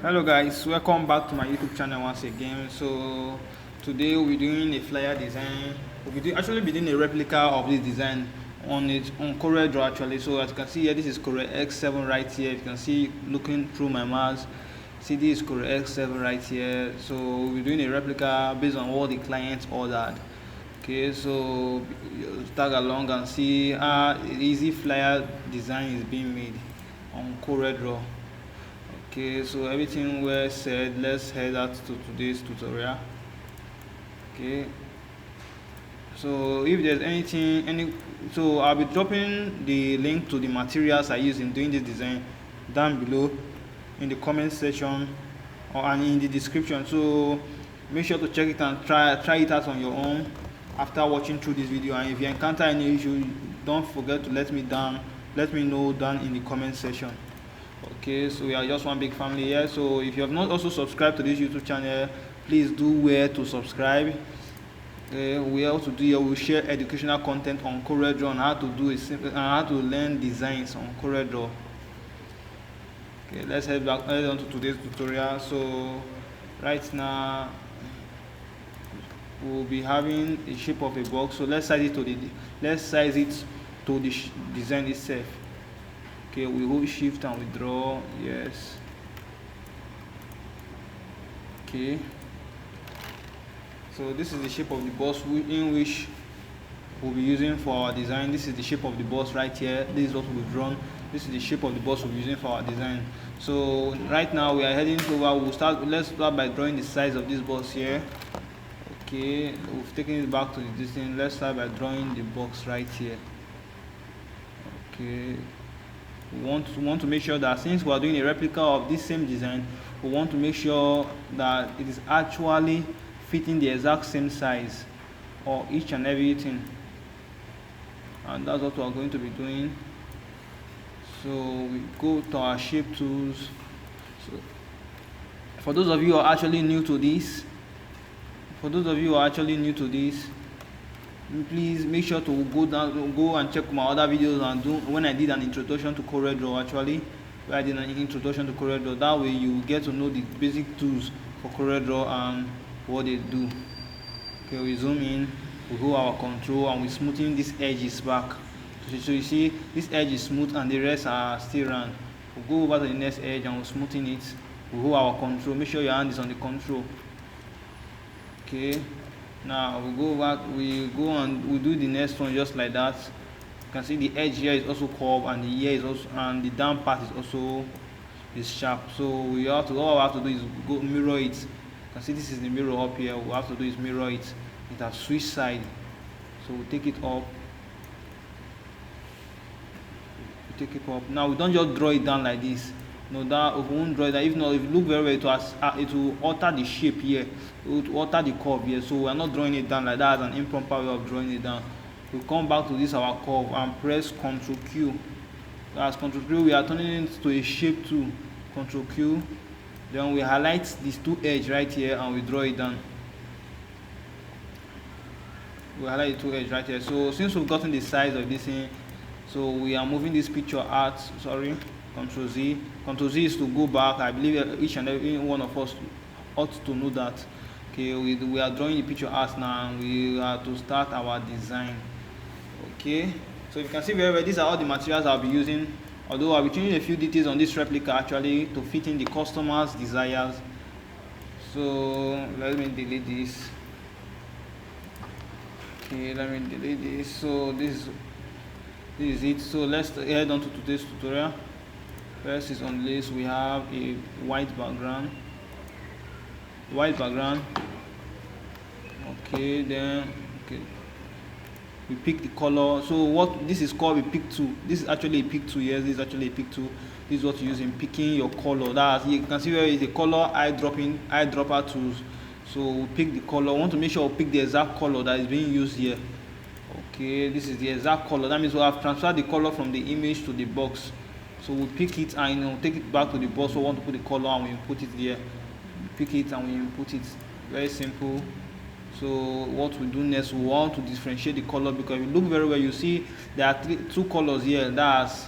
Hello guys, welcome back to my YouTube channel once again. So today we're doing a flyer design. Actually be doing a replica of this design on CorelDRAW actually. So as you can see here, this is Corel X7 right here. You can see looking through my mouse. See, this is Corel X7 right here. So we're doing a replica based on what the clients ordered. Okay, so tag along and see how easy flyer design is being made on CorelDRAW. Okay, so everything well said, let's head out to today's tutorial. Okay, so if there's so I'll be dropping the link to the materials I use in doing this design down below in the comment section and in the description. So make sure to check it and try it out on your own after watching through this video. And if you encounter any issue, don't forget to let me know down in the comment section. Okay, so we are just one big family here. So if you have not also subscribed to this YouTube channel, please do where to subscribe. We also do here, we share educational content on CorelDRAW and how to do it and how to learn designs on CorelDRAW. Okay, let's head on to today's tutorial. So right now we'll be having a shape of a box. So let's size it to the design itself. Okay, we hold shift and we draw. Yes. Okay, so this is the shape of the box in which we'll be using for our design. This is the shape of the box right here. This is what we've drawn. This is the shape of the box we'll be using for our design. So right now we are heading over. Let's start by drawing the size of this box here. Okay, we've taken it back to the distance. Let's start by drawing the box right here. Okay, we want to make sure that since we are doing a replica of this same design, we want to make sure that it is actually fitting the exact same size or each and everything, and that's what we are going to be doing. So we go to our shape tools. So for those of you who are actually new to this, please make sure to go and check my other videos and when I did an introduction to CorelDRAW actually, where I did an introduction to CorelDRAW. That way you get to know the basic tools for CorelDRAW and what they do. Okay, we zoom in, we go our control and we smoothing these edges back. So you see this edge is smooth and the rest are still round. We go over to the next edge and we smoothing it. We go our control, make sure your hand is on the control. Okay, now we go back, we go and we do the next one just like that. You can see the edge here is also curved and the here is also, and the down part is also sharp. So all we have to do is go mirror it. You can see this is the mirror up here. What we have to do is mirror it. It has switch side. So we take it up. Now we don't just draw it down like this. No, that we won't draw it down. If not, if you look very well, it will alter the shape here. It will alter the curve here. So we are not drawing it down like that as an improper way of drawing it down. We come back to this our curve and press Ctrl Q. As Ctrl Q, we are turning it to a shape tool. Ctrl Q. Then we highlight these two edges right here and we draw it down. We highlight the two edges right here. So since we've gotten the size of this thing, so we are moving this picture out. Sorry, Ctrl Z. Ctrl Z is to go back. I believe each and every one of us ought to know that. Okay, we are drawing the picture out now and we are to start our design. Okay, so you can see very well, these are all the materials I'll be using, although I'll be changing a few details on this replica actually to fit in the customer's desires. So let me delete this. Okay, let me delete this. So this is it. So let's head on to today's tutorial. First is on this, we have a white background. Okay, then we pick the color. So what this is called a pick tool. This is actually a pick tool. Yes, this is actually a pick tool. This is what you use in picking your color. That you can see where is the color eyedropper tools. So we pick the color. We want to make sure we pick the exact color that is being used here. Okay, this is the exact color. That means we have transferred the color from the image to the box. So we pick it and take it back to the box. So we want to put the color and we input it there. Pick it and we input it. Very simple. So what we do next, we want to differentiate the color, because if you look very well, you see there are two colors here. That's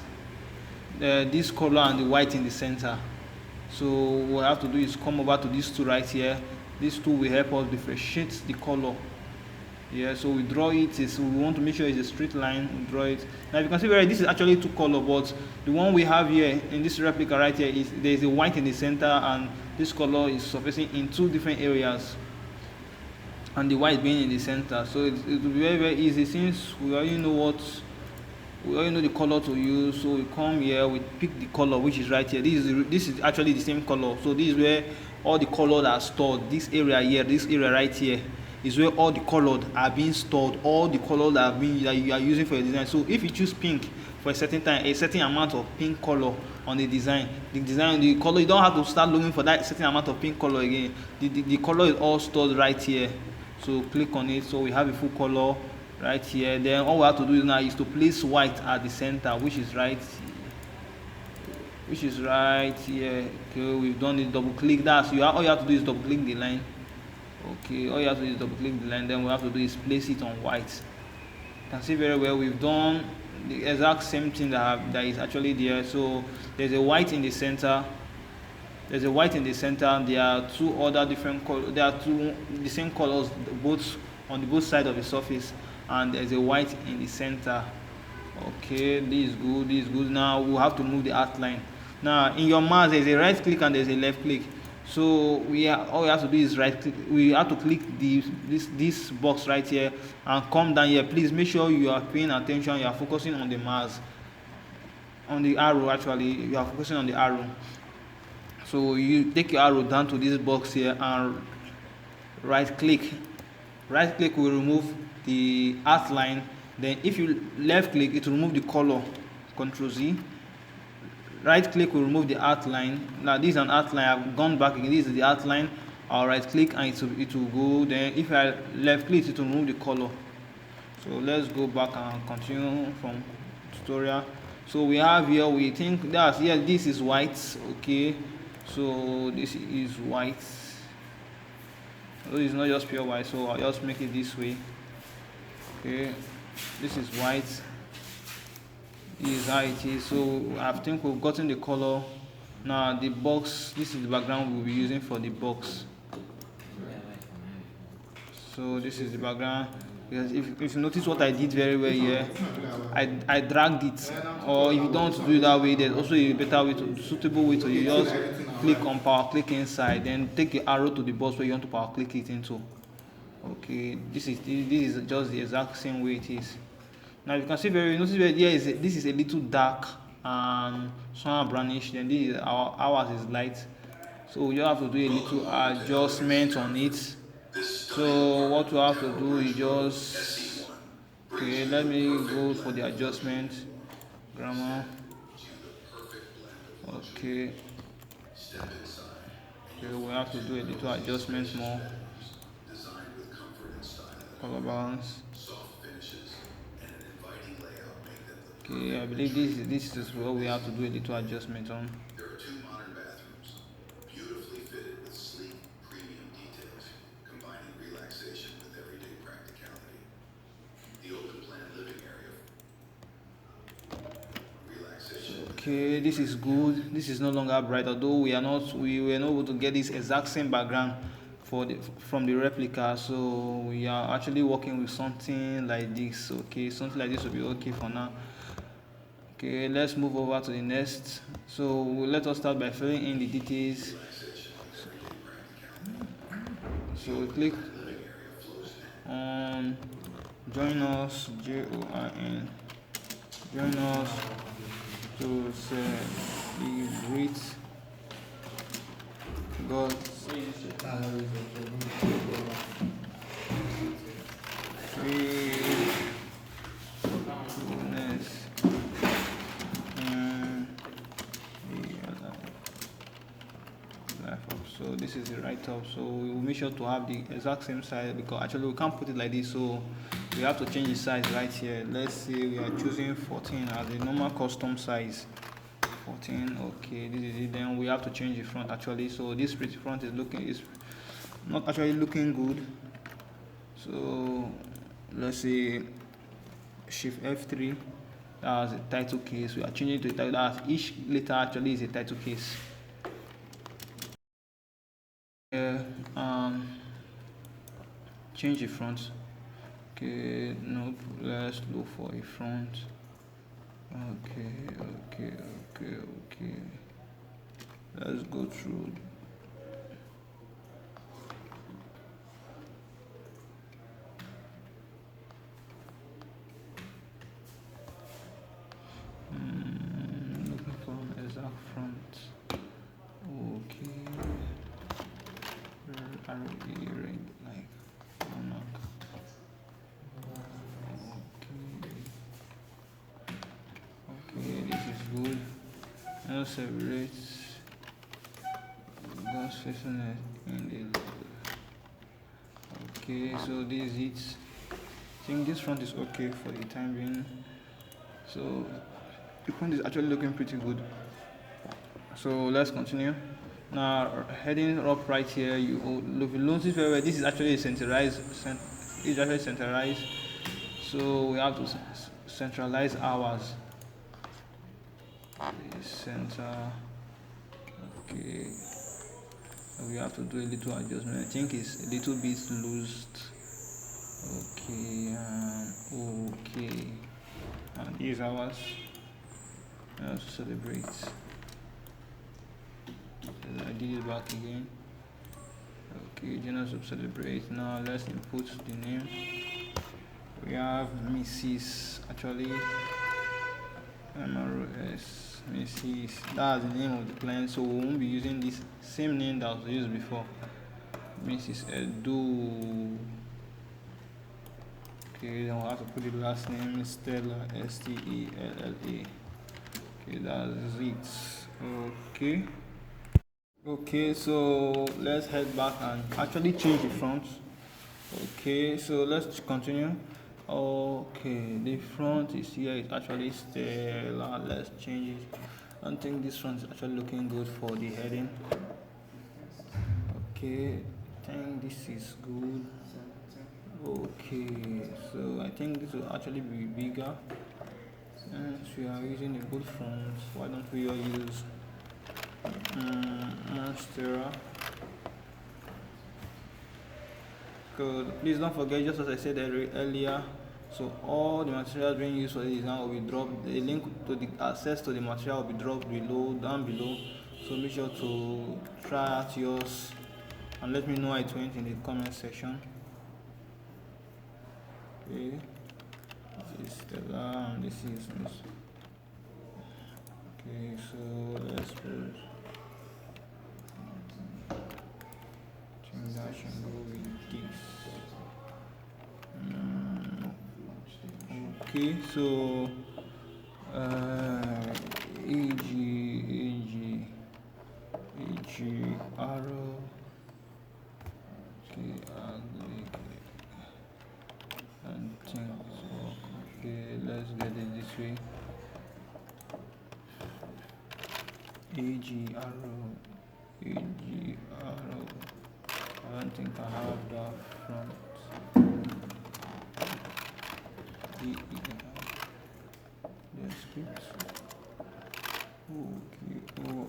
this color and the white in the center. So what we have to do is come over to this tool right here. This tool will help us differentiate the color. Yeah, so we draw it. We want to make sure it's a straight line. We draw it. Now you can see this is actually two color, but the one we have here in this replica right here is there is a white in the center, and this color is surfacing in two different areas, and the white being in the center. So it will be very easy, since we already know the color to use. So we come here, we pick the color which is right here. This is actually the same color. So this is where all the colors are stored. This area here, this area right here, is where all the colors are being stored. All the colors that you are using for your design. So if you choose pink for a certain time, a certain amount of pink color on the design, the color, you don't have to start looking for that certain amount of pink color again. The color is all stored right here. So click on it. So we have a full color right here. Then all we have to do now is to place white at the center, which is right here. Okay, we've done it. Double click that. So all you have to do is double click the line. Okay, all you have to do is double click the line. Then we have to do is place it on white. You can see very well we've done the exact same thing that is actually there. So there's a white in the center. There are two other different colors. There are two the same colors both on both sides of the surface, and there's a white in the center. Okay, this is good. Now we'll have to move the outline. Now in your mouse there's a right click and there's a left click. So all we have to do is right click. We have to click this box right here and come down here. Please make sure you are paying attention. You are focusing on the mouse, on the arrow. Actually, you are focusing on the arrow. So you take your arrow down to this box here and right click will remove the outline. Then if you left click, it will remove the color. Ctrl Z. Right click will remove the outline. Now this is an outline. I've gone back again. This is the outline. I'll right click and it will go. Then if I left click, it will remove the color. So let's go back and continue from tutorial. So we have here, we think this is white. Okay, so this is white. So it's not just pure white, so I'll just make it this way. Okay, this is white. This is how it is. So I think we've gotten the color. Now the box, this is the background we'll be using for the box. So this is the background. Because if you notice what I did very well here, I dragged it. Or if you don't want to do it that way, there's also a better way, suitable way to you just click on power click inside, then take your arrow to the box where you want to power click it into. Okay, this is just the exact same way it is. Now you can see notice this is a little dark and some brownish. Then this is ours is light. So you have to do a little adjustment on it. So what we have to do is just, okay, let me go for the adjustment, grammar. Okay, we have to do a little adjustment more. Color balance. Okay, I believe this is what we have to do a little adjustment on. Okay, this is good. This is no longer bright, although we were not able to get this exact same background from the replica. So we are actually working with something like this. Okay, something like this will be okay for now. Okay, let's move over to the next. So let us start by filling in the details. So we click on join us, JOIN, join us to celebrate God's faithfulness in the life of. So this is the write-up. So we will make sure to have the exact same size, because actually we can't put it like this, so we have to change the size right here. Let's say we are choosing 14 as a normal custom size. 14. Okay, this is it. Then we have to change the front actually. So this pretty front is not actually looking good. So let's say shift F3. That's a title case. We are changing to a title. Each letter actually is a title case. um change the front. Okay, nope, let's look for a front. Okay, let's go through. Looking for an exact front. Okay, ROE ring like monarch. Okay, this is good. Now separate God's faithfulness in the. Okay, so this is it. I think this front is okay for the time being. So the front is actually looking pretty good. So let's continue. Now heading up right here, you notice very well. This is actually centralized. It's actually centralized. So we have to centralize ours. Center. Okay. We have to do a little adjustment. I think it's a little bit loosed. Okay. Okay. And these ours. Let's celebrate. I did it back again. Okay, Jonas will celebrate. Now let's input the name. We have Mrs. Actually, MRS Mrs. That's the name of the client, so we won't be using this same name that was used before. Mrs. Edu. Okay, then we'll have to put the last name Stella, Stella. Okay, that's it. Okay, so let's head back and actually change the front. Okay, so let's continue. Okay, the front is here. It's actually Stella. Let's change it. I don't think this front is actually looking good for the heading. Okay, I think this is good. Okay, so I think this will actually be bigger. Since we are using a good front, why don't we all use Monstera? Good. Please don't forget, just as I said earlier, so all the materials being used for this design will be dropped. The link to the access to the material will be dropped down below. So make sure to try out yours and let me know how it went in the comment section. Okay, this is Stella and this is Miss. Okay, so let's put transaction go with this. Okay, so arrow. Okay, ugly. And things work. Okay, let's get it this way. arrow. I don't think I have that front. The script. Okay, ORE.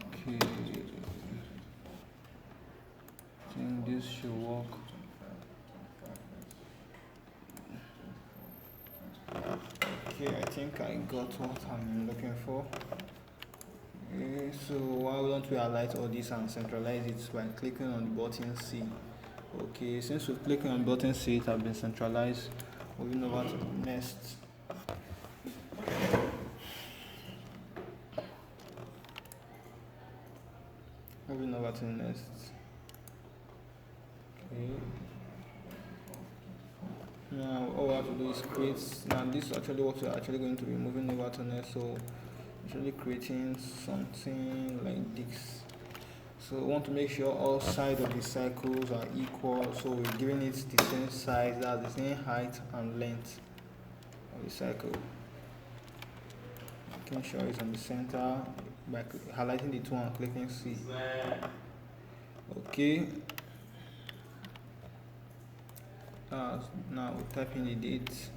Okay, I think this should work. Okay, I think I got what I'm looking for. Okay, so why don't we highlight all this and centralize it by clicking on the button C? Okay, since we've clicked on button C, it has been centralized. Moving over to the next. Moving over to the next. Okay. Now all we have to do is create. Now this is actually what we're actually going to be moving over to next. So actually creating something like this. So we want to make sure all sides of the circles are equal. So we're giving it the same size, that's the same height and length of the circle. Making sure it's on the center by highlighting the two and clicking C. Okay. Now we type in the date.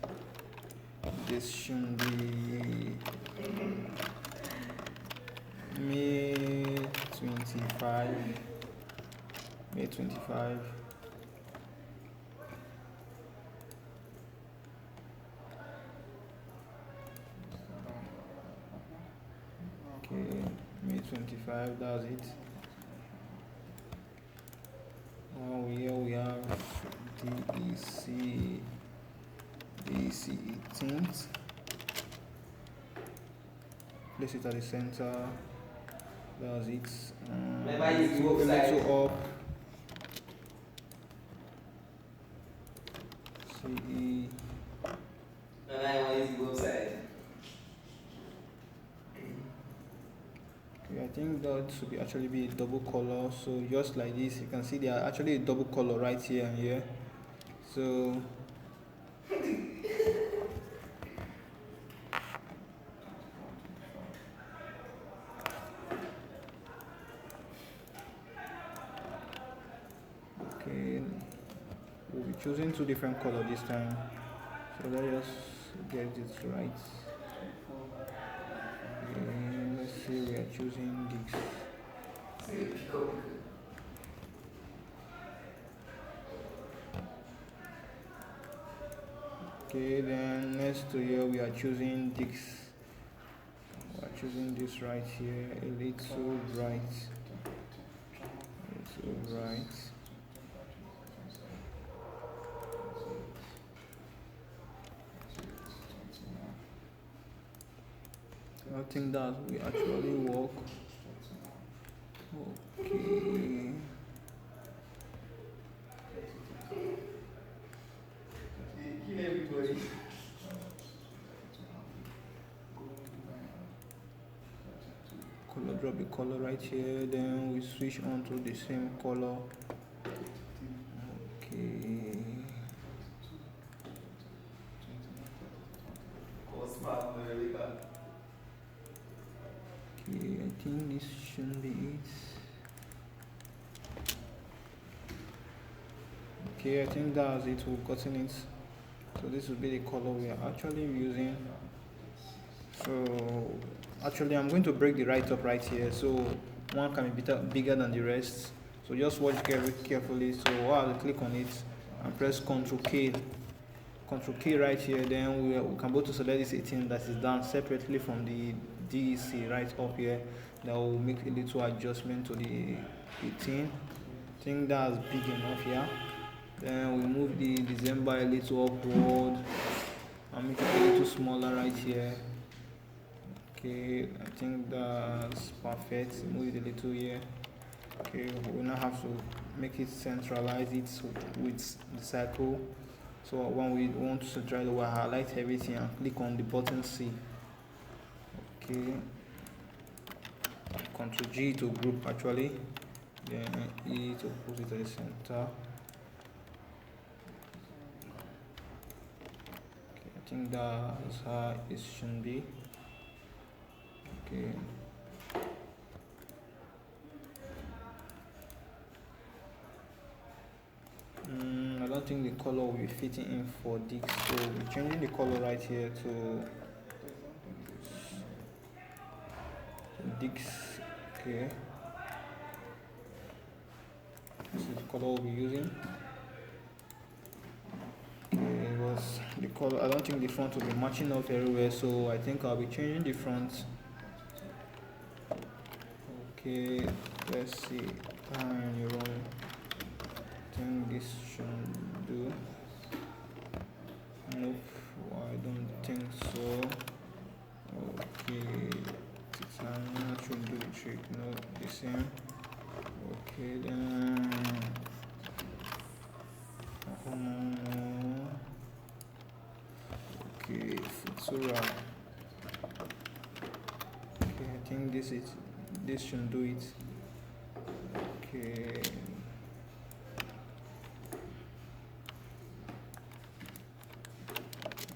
This should be May 25. May 25. Okay, May 25, that's it. Now here we have DEC 18th. Place it at the center. That's it. A little up. CE. Okay, I think that should actually be a double color. So just like this, you can see they are actually a double color right here and here. So okay, we'll be choosing two different colors this time. So let's just get it right. Okay, let's see, we are choosing this. Okay, then next to here we are choosing this. We are choosing this right here, a little bright. A little bright. I think that will actually work. Okay. Color, drop the color right here, then we switch on to the same color. Okay. Okay, I think this should be it. Okay, I think that's it. We've gotten it. So this will be the color we are actually using. So actually I'm going to break the right up right here, so one can be bigger than the rest. So just watch very carefully. So while I click on it and press Ctrl K right here, then we can go to select this 18 that is done separately from the DEC right up here. That will make a little adjustment to the 18. I think that's big enough here. Then we move the December a little upward and make it a little smaller right here. Okay, I think that's perfect. Move it a little here. Okay, we now have to make it centralize it with the circle. So when we want to centralize, we'll highlight everything and click on the button C. Okay, Ctrl G to group actually, then E to put it at the center. Okay, I think that's how it should be. Okay. I don't think the color will be fitting in for this, so we're changing the color right here to Dix. Okay, this is the color we'll be using. Okay, it was the color. I don't think the font will be matching up everywhere, so I think I'll be changing the font. Okay, let's see. Time you run. I think this should do. Nope, I don't think so. Okay, Titania should do the trick. No, the same. Okay, then. Okay, Futura. Okay, I think this should do it. Okay.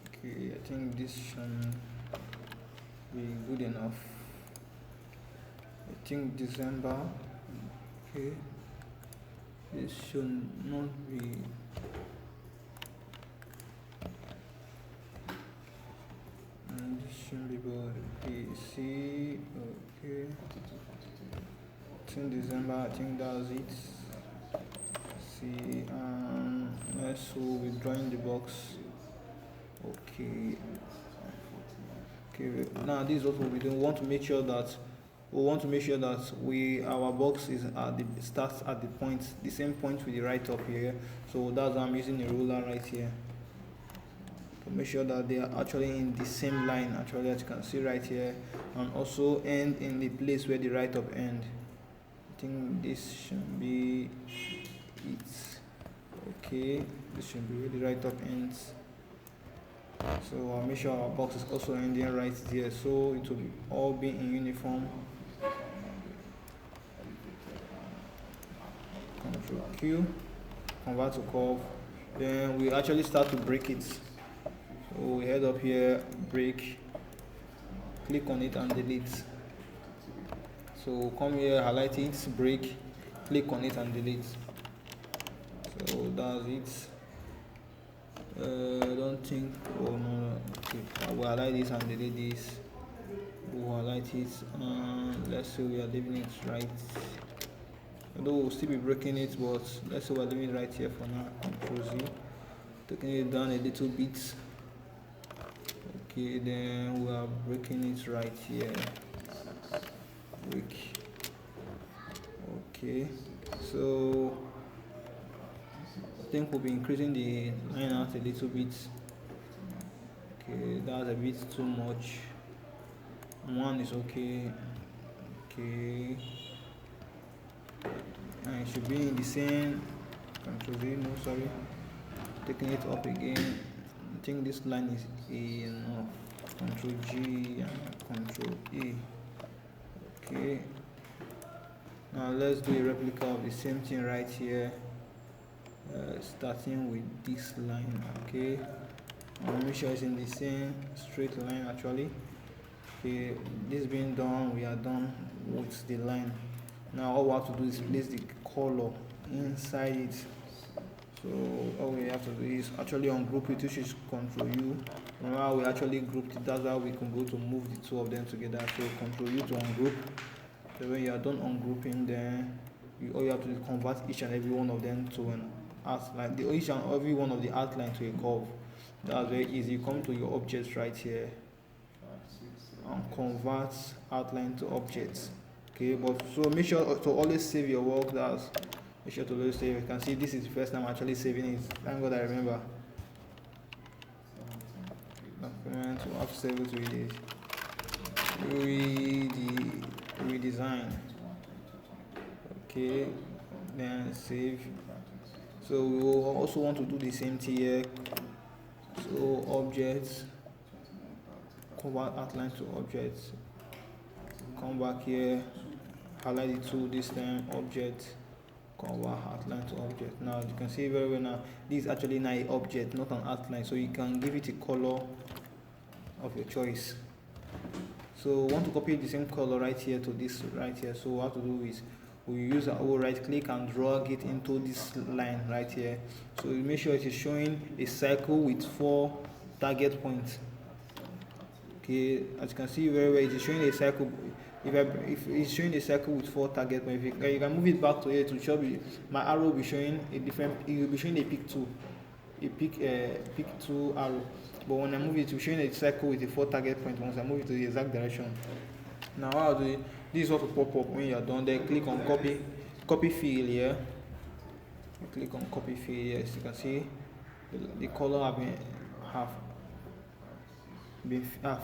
Okay, I think this should be good enough. I think December. Okay, this should not be. 14 December, I think that's it. See, next we'll be drawing the box. Okay. Okay, now this is what we'll be doing. We want to make sure that our box is at the starts at the same point with the right up here. So that's why I'm using a ruler right here to make sure that they are actually in the same line, actually, as you can see right here, and also end in the place where the right up end. I think this should be it. Okay, this should be where the right up ends. So I'll make sure our box is also ending right there, so it will all be in uniform. Control Q, convert to curve. Then we actually start to break it. So we head up here, break, click on it and delete. So come here, highlight it, break, click on it and delete. So that's it. I don't think, oh no, okay, we'll highlight this and delete this. We'll highlight it, let's say we are leaving it right, although we'll still be breaking it, but let's say we're leaving it right here for now. Control Z, taking it down a little bit. Okay, then we are breaking it right here, break. Okay, so I think we'll be increasing the line out a little bit. Okay, that's a bit too much. One is okay. Okay, and it should be in the same. Control V, no, sorry, taking it up again. I think this line is enough. Control G and Control A. Okay, now let's do a replica of the same thing right here. Starting with this line. Okay, I'll make sure it's in the same straight line actually. Okay, this being done, we are done with the line. Now all we have to do is place the color inside it. So all we have to do is actually ungroup it, which is Control U. Remember, we actually grouped it, that's why we can go to move the two of them together. So Control U to ungroup. So when you are done ungrouping, then all you have to do is convert each and every one of them to an outline, each and every one of the outline to a curve. That's very easy. You come to your objects right here and convert outline to objects. Okay, but so make sure to always save your work. That's make sure to always save. You can see this is the first time I'm actually saving it. Thank God I remember. Document, we have to save it with it. Redesign. Okay, then save. So we will also want to do the same thing here. So objects, convert outline to objects. Come back here, highlight the tool this time, object, convert outline to object. Now you can see very well now this is actually now an object, not an outline, so you can give it a color of your choice. So we want to copy the same color right here to this right here. So what to do is we use our right click and drag it into this line right here. So we make sure it is showing a circle with 4 target points. Okay, as you can see very well, it is showing a circle. If it's showing a circle with 4 target points, you can move it back to here to show me. My arrow will be showing a different. It will be showing a pick 2, pick 2 arrow. But when I move it, it will showing a circle with a 4 target point. Once I move it to the exact direction. Now how do you, this is what will pop up when you are done. Then click on copy field here. You click on copy field here. As you can see, the color have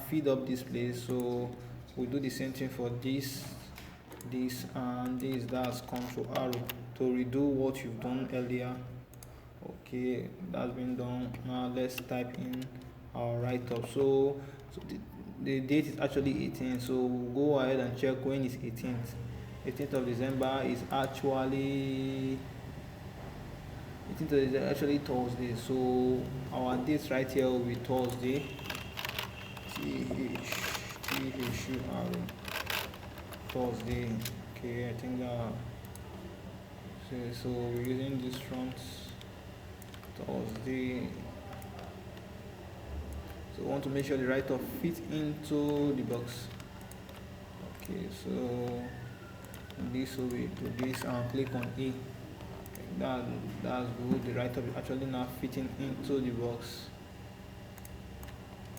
feed up this place. So we do the same thing for this and this. That's Control arrow to redo what you've done earlier. Okay, that's been done. Now let's type in our write-up. So the date is actually 18, so we'll go ahead and check when is 18th of December is actually Thursday. So our dates right here will be Thursday. Thursday. Okay, I think that. So we're using this front Thursday. So we want to make sure the write-up fits into the box. Okay, so this way to this and click on A. that that's good. The write-up is actually now fitting into the box.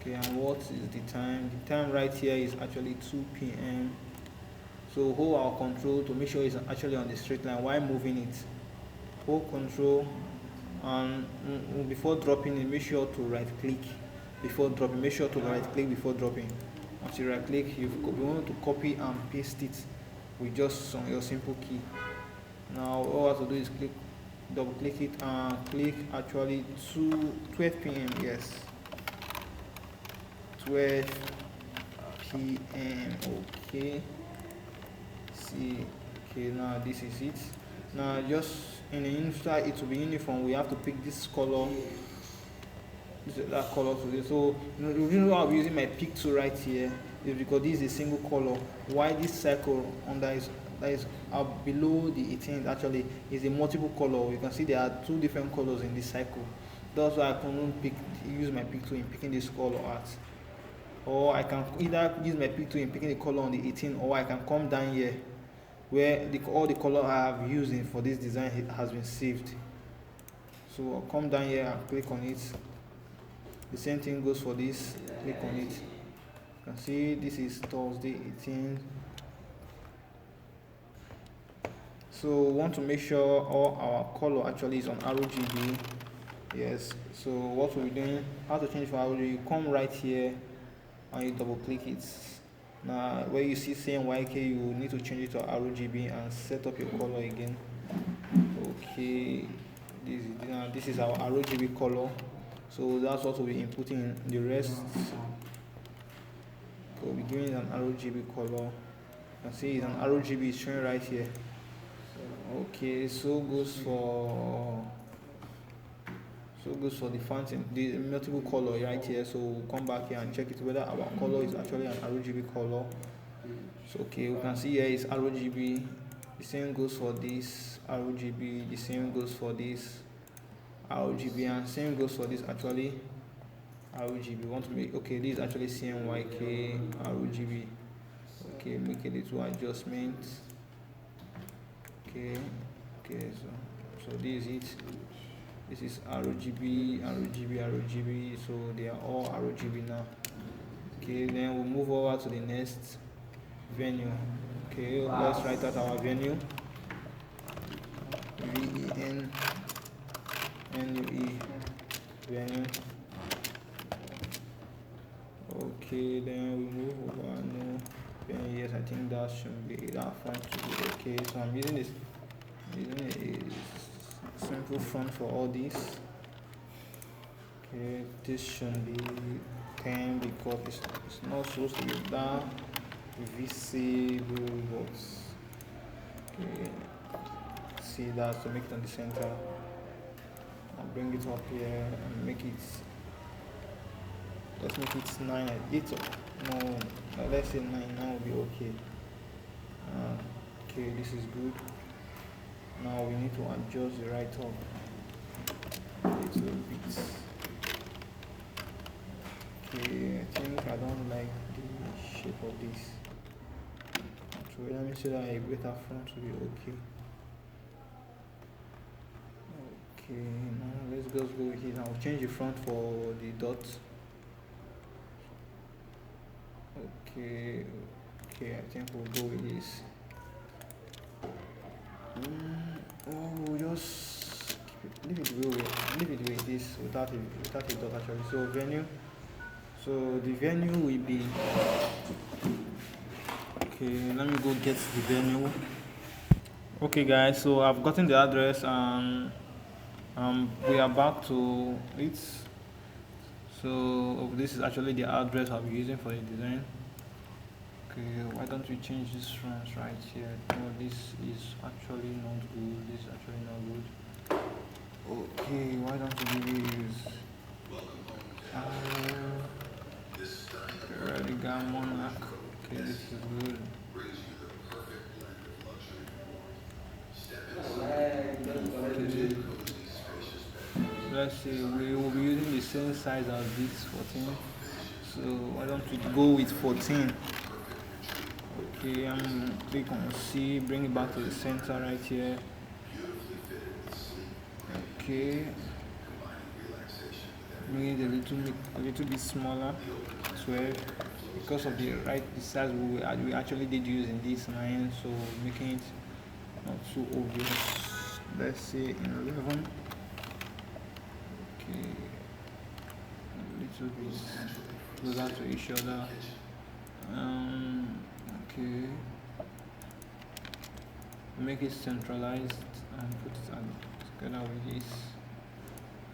Okay, and what is the time? The time right here is actually 2 p.m. So hold our control to make sure it's actually on the straight line while moving it. Hold control, and before dropping it, make sure to right click before dropping. Make sure to right click before dropping. Once you right click, you want to copy and paste it with just your simple key. Now all I have to do is double click it and click actually to 12 p.m. Yes, 12 p.m. Okay, see. Okay, now this is it. Now just in the inside it will be uniform. We have to pick this color, that color today. So the reason why I'm using my pick tool right here is because this is a single color. Why this circle under is that is up below the 18 actually is a multiple color. You can see there are two different colors in this cycle. That's why I couldn't use my pick tool in picking this color out. Or I can either use my pick tool in picking the color on the 18, or I can come down here where all the color I have used for this design has been saved. So I'll come down here and click on it. The same thing goes for this. Click on it. You can see this is Thursday 18. So we want to make sure all our color actually is on RGB. Yes. So what we're doing, how to change for RGB, you come right here and you double click it. Now where you see CMYK, you need to change it to RGB and set up your color again. Okay, this is our RGB color. So that's what we'll be inputting in the rest. So we'll be giving it an RGB color. You can see it's an RGB showing right here. Okay, so goes for the fountain, the multiple color right here. So we'll come back here and check it whether our color is actually an RGB color. So okay, we can see here is RGB. The same goes for this RGB. The same goes for this RGB, and same goes for this actually RGB. We want to make, okay, this is actually CMYK RGB. Okay, make a little adjustment. Okay, so this is it. This is RGB. So they are all RGB now. Okay, then we'll move over to the next venue. Okay, let's write out our venue. VENUE venue. Okay, then we move over. No, yes, I think that should be that font to be okay. So I'm using a simple font for all these. Okay, this should be 10 because it's not supposed to be that visible, but okay, see that to make it on the center. I'll bring it up here and make it, let's make it 9 at 8. No, let's say 9 now will be okay. Okay, this is good. Now we need to adjust the right up a little bit. Okay, I think I don't like the shape of this. So let me see that a better front will be okay. Okay, now let's just go with it. I'll change the front for the dot. Okay, I think we'll go with this. We'll just leave it the way it is without a dot actually. So venue. So the venue will be, okay, let me go get the venue. Okay guys, so I've gotten the address and we are back to it. So this is actually the address I'll be using for the design. Okay, why don't we change this France right here? No, this is actually not good. This is actually not good. Okay, why don't we use Radigan Monarch? Okay, this is good. Okay. Let's see, we will be using the same size as this 14. So why don't we go with 14? Okay, I'm click on C, bring it back to the center right here. Okay, bring it a little bit smaller, 12, because of the size we actually did use in this line, so making it not so obvious. Let's say in 11. Okay, a little bit closer to each other. Okay, make it centralized and put it together with this,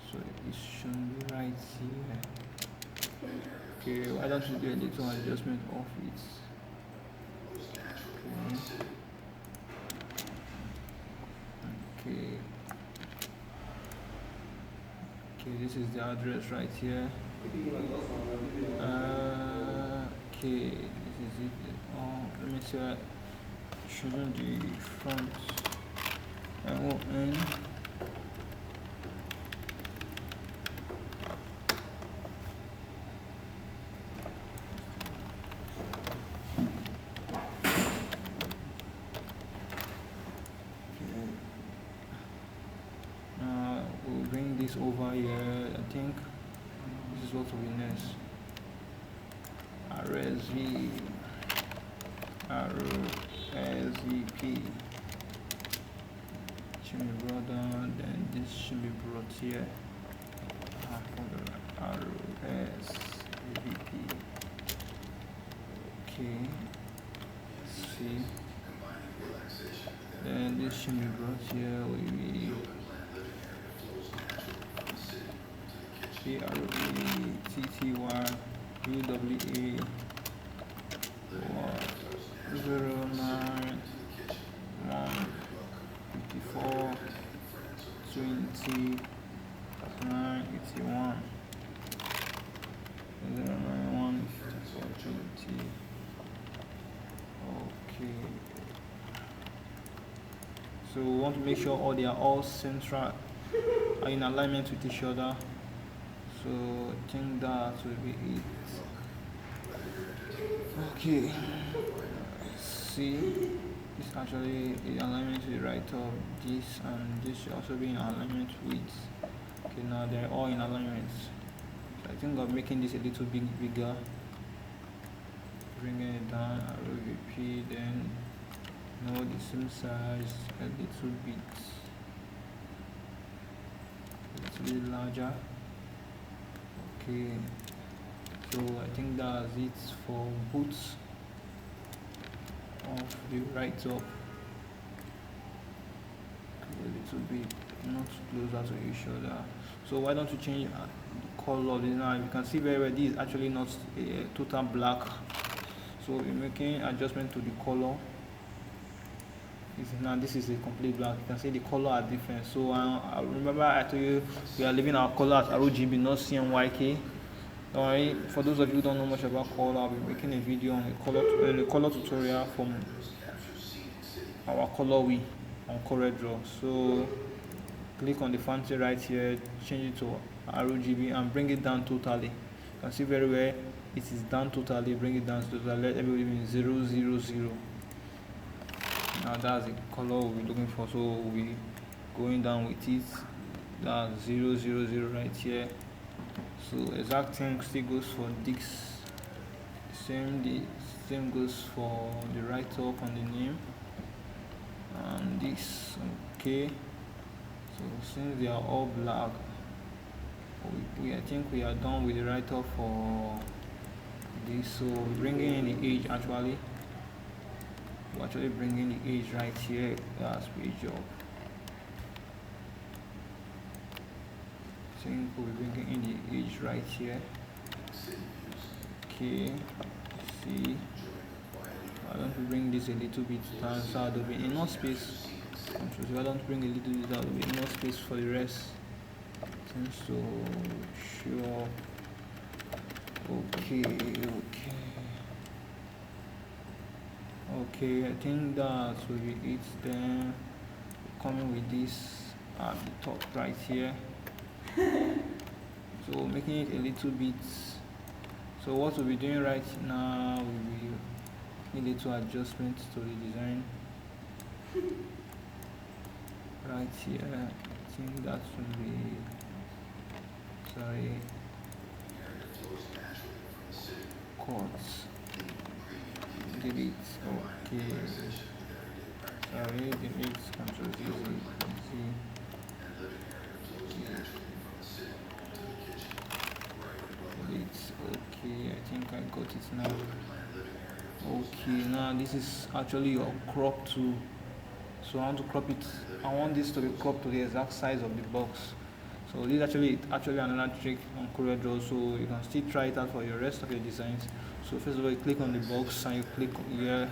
so it should be right here. Okay, why don't you do a little adjustment of it? Okay. Okay, this is the address right here. Okay, this is it. Oh, let me see. Shouldn't the front MON. We'll bring this over here. I think this is what will be next. RSV, RSVP should be brought down, then this should be brought here. RSVP. Okay, see. Then this should be brought here. We PRETTY UWA 09 154 20 981 091 20. Okay, so we want to make sure they are all central, are in alignment with each other. So I think that will be it. Okay, see, this actually in alignment to the right of this, and this should also be in alignment with. Okay, now they're all in alignment. So I think of making this a little bit bigger, bringing it down, ROVP, then the same size, a little bit larger. Okay, so I think that's it for both of the right top. A little bit not closer to each other. So why don't you change the color of this now? You can see very well this is actually not a total black. So we're making adjustment to the color. Now this is a complete black. You can see the color are different. So I remember I told you we are leaving our color as RGB, not CMYK. Alright, for those of you who don't know much about color, I'll be making a video on a color tutorial from our color wheel on CorelDRAW. So click on the fancy right here, change it to RGB and bring it down totally. You can see very well it is down totally. Bring it down to totally. Let everybody be 000. Now that's the color we'll be looking for, so we'll be going down with it. That's 000 right here. So exact thing still goes for this. The same goes for the right top on the name and this. Okay, so since they are all black, I think we are done with the right top for this. So bringing in the age, actually we're actually bringing the age right here. That's page up. I think we'll be bringing in the age right here. Okay, see, why don't we bring this a little bit down so there'll be enough space. Why don't bring a little bit down, there'll be enough space for the rest. Seems so sure. Okay, I think that will be it. Then coming with this at the top right here. So making it a little bit. So what we'll be doing right now, we'll be a little adjustment to the design right here. I think that should be, sorry, chords, delete, okay, sorry, delete, control Z, delete, okay, I think I got it now. Okay, now this is actually your crop tool. So I want to crop it, I want this to be cropped to the exact size of the box. So this is actually another trick on CorelDRAW, so you can still try it out for your rest of your designs. So first of all, you click on the box and you click here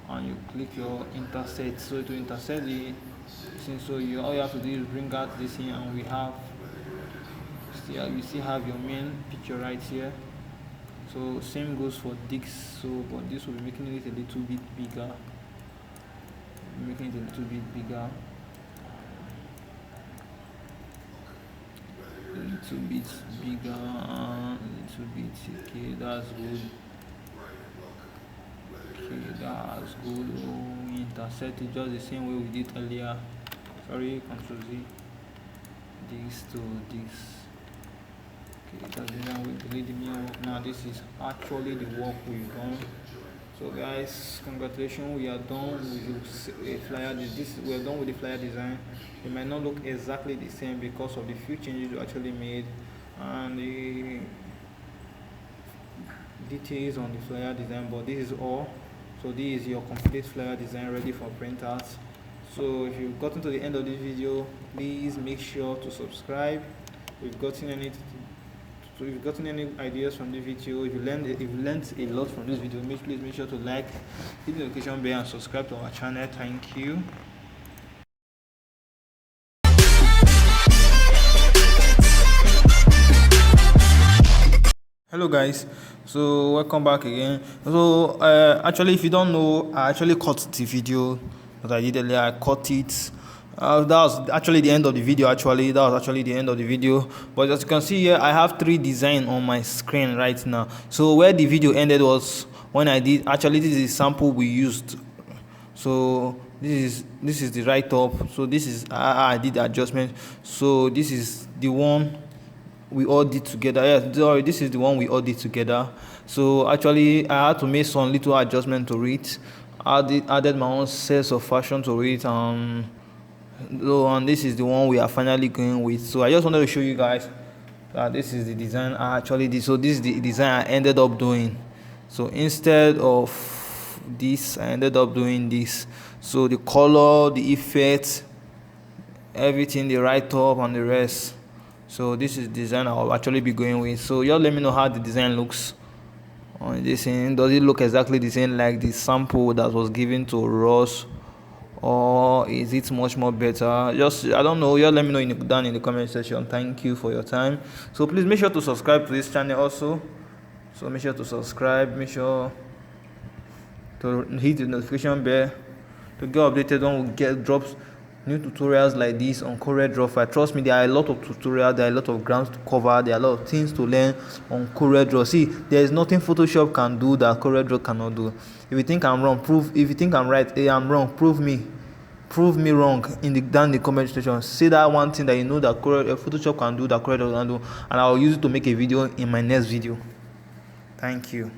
and you click your intersect. So to intersect the thing, so all you have to do is bring out this here, and you still have your main picture right here. So same goes for this, so but this will be making it a little bit bigger. A little bit okay, that's good. We intersect it just the same way we did earlier. Sorry, Control Z, this to this. Okay, that's the one we delete the main work. Now this is actually the work we've done. So guys, congratulations, we are done with the flyer. We are done with the flyer design. It might not look exactly the same because of the few changes we actually made and the details on the flyer design, but this is all. So this is your complete flyer design ready for printouts. So if you've gotten to the end of this video, please make sure to subscribe. If you've gotten any ideas from this video, if you learned a lot from this video, please make sure to like, hit the notification bell and subscribe to our channel. Thank you. Hello guys, so welcome back again. So actually, if you don't know, I actually cut the video that I did earlier. I cut it. That was actually the end of the video. But as you can see here, I have 3 designs on my screen right now. So where the video ended was when I did, actually this is the sample we used. So this is the write-up. So this is I did the adjustment. So this is the one we all did together. This is the one we all did together. So actually I had to make some little adjustment to it. Added my own sense of fashion to it, and this is the one we are finally going with. So I just wanted to show you guys that this is the design I actually did. So this is the design I ended up doing. So instead of this, I ended up doing this. So the color, the effect, everything, the write-up and the rest. So this is the design I'll actually be going with. So y'all let me know how the design looks on this thing. Does it look exactly the same like the sample that was given to Ross, or is it much more better? I don't know. Y'all let me know down in the comment section. Thank you for your time. So please make sure to subscribe to this channel also. So make sure to subscribe, make sure to hit the notification bell to get updated when we get drops new tutorials like this on CorelDRAW. Trust me, there are a lot of tutorials, there are a lot of grounds to cover, there are a lot of things to learn on CorelDRAW. See, there is nothing Photoshop can do that CorelDRAW cannot do. If you think I'm wrong, if you think I'm right, I'm wrong, prove me wrong down in the comment section. Say that one thing that you know that Photoshop can do that CorelDRAW can do, and I'll use it to make a video in my next video. Thank you.